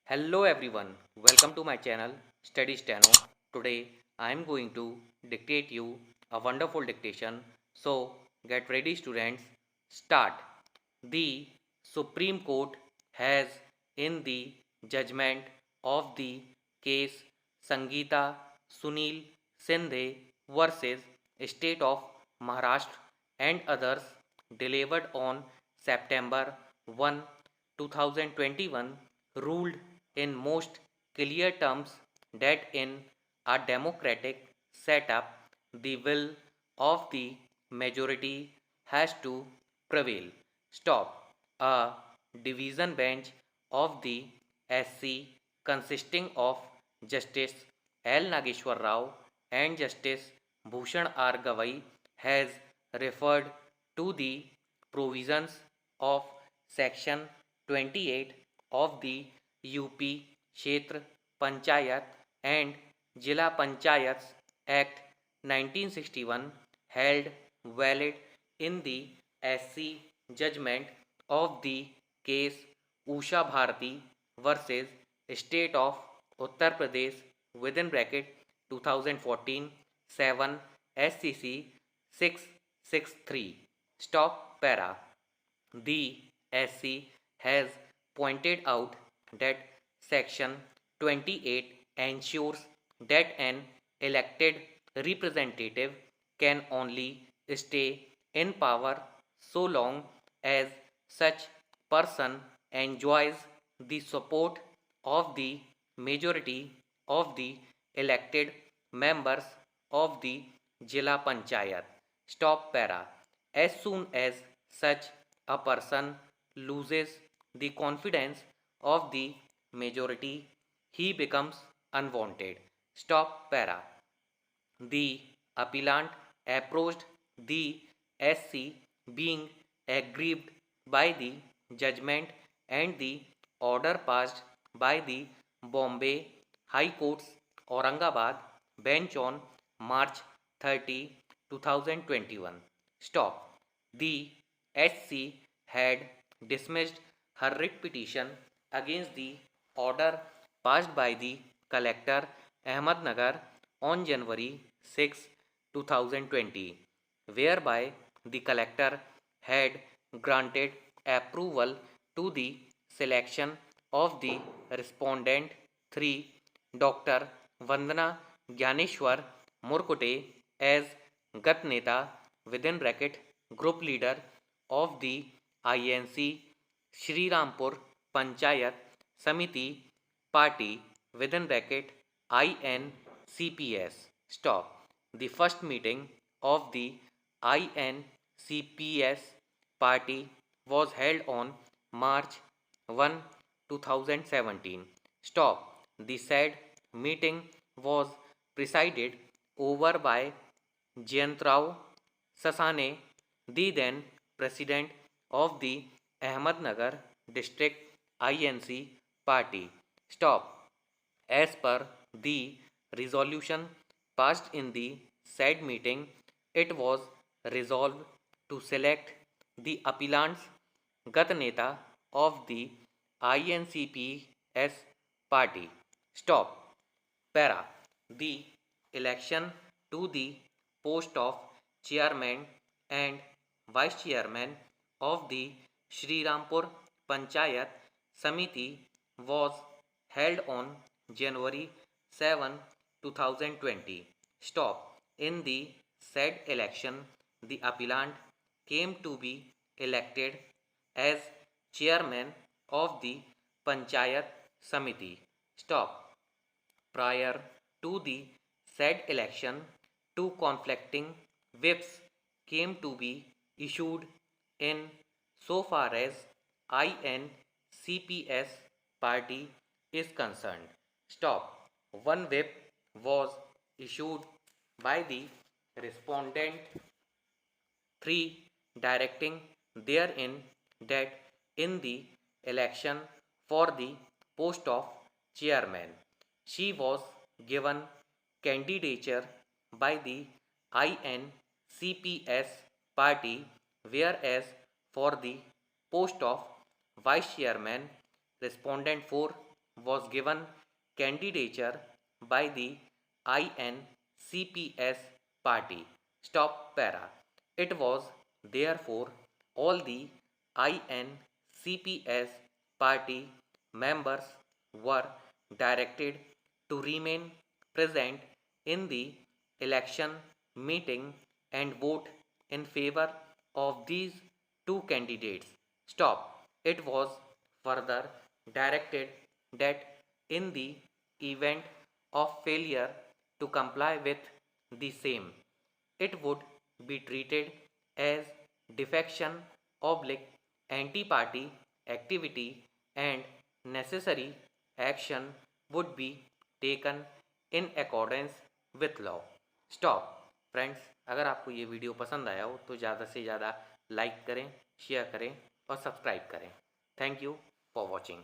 Hello everyone, welcome to my channel Study Steno. Today I am going to dictate you a wonderful dictation. So get ready students, start. The Supreme Court has in the judgment of the case Sangeeta Sunil Sindhe versus State of Maharashtra and others delivered on September 1, 2021 ruled in most clear terms that in a democratic setup the will of the majority has to prevail. Stop. A division bench of the SC consisting of Justice L. Nageshwar Rao and Justice Bhushan R. Gavai has referred to the provisions of Section 28 of the UP Kshetra Panchayat and Jila Panchayats Act 1961 held valid in the SC judgment of the case Usha Bharati versus State of Uttar Pradesh within bracket 2014 7 SCC 663. Stop para. The SC has pointed out that Section 28 ensures that an elected representative can only stay in power so long as such person enjoys the support of the majority of the elected members of the Jila Panchayat. Stop para. As soon as such a person loses the confidence of the majority, he becomes unwanted. Stop para. The appellant approached the SC being aggrieved by the judgment and the order passed by the Bombay High Court's Aurangabad bench on March 30, 2021. Stop. The SC had dismissed her writ petition against the order passed by the collector Ahmednagar on January 6, 2020, whereby the collector had granted approval to the selection of the respondent 3 Dr. Vandana Gyaneshwar Murkute as Gat Neta within bracket group leader of the INC Shri Rampur Panchayat Samiti Party within bracket INCPS. Stop. The first meeting of the INCPS party was held on March 1, 2017. Stop. The said meeting was presided over by Jayantrao Sasane, the then president of the Ahmednagar district INC party. Stop. As per the resolution passed in the said meeting, it was resolved to select the appellant's Gataneta of the INCPS party. Stop. Para. The election to the post of chairman and vice chairman of the Shri Rampur Panchayat Samiti was held on January 7, 2020. Stop. In the said election, the appellant came to be elected as chairman of the Panchayat Samiti. Stop. Prior to the said election, two conflicting whips came to be issued in so far as INCPS party is concerned. Stop. One whip was issued by the respondent 3 directing therein that in the election for the post of chairman she was given candidature by the INCPS party, whereas for the post of vice chairman respondent 4 was given candidature by the INCPS party. Stop para. It was therefore all the INCPS party members were directed to remain present in the election meeting and vote in favor of these two candidates. Stop. It was further directed that in the event of failure to comply with the same, it would be treated as defection oblique anti-party activity and necessary action would be taken in accordance with law. Stop. Friends, अगर आपको ये video पसंद आया हो तो ज़्यादा से ज़्यादा लाइक करें, शेयर करें और सब्सक्राइब करें. Thank you for watching.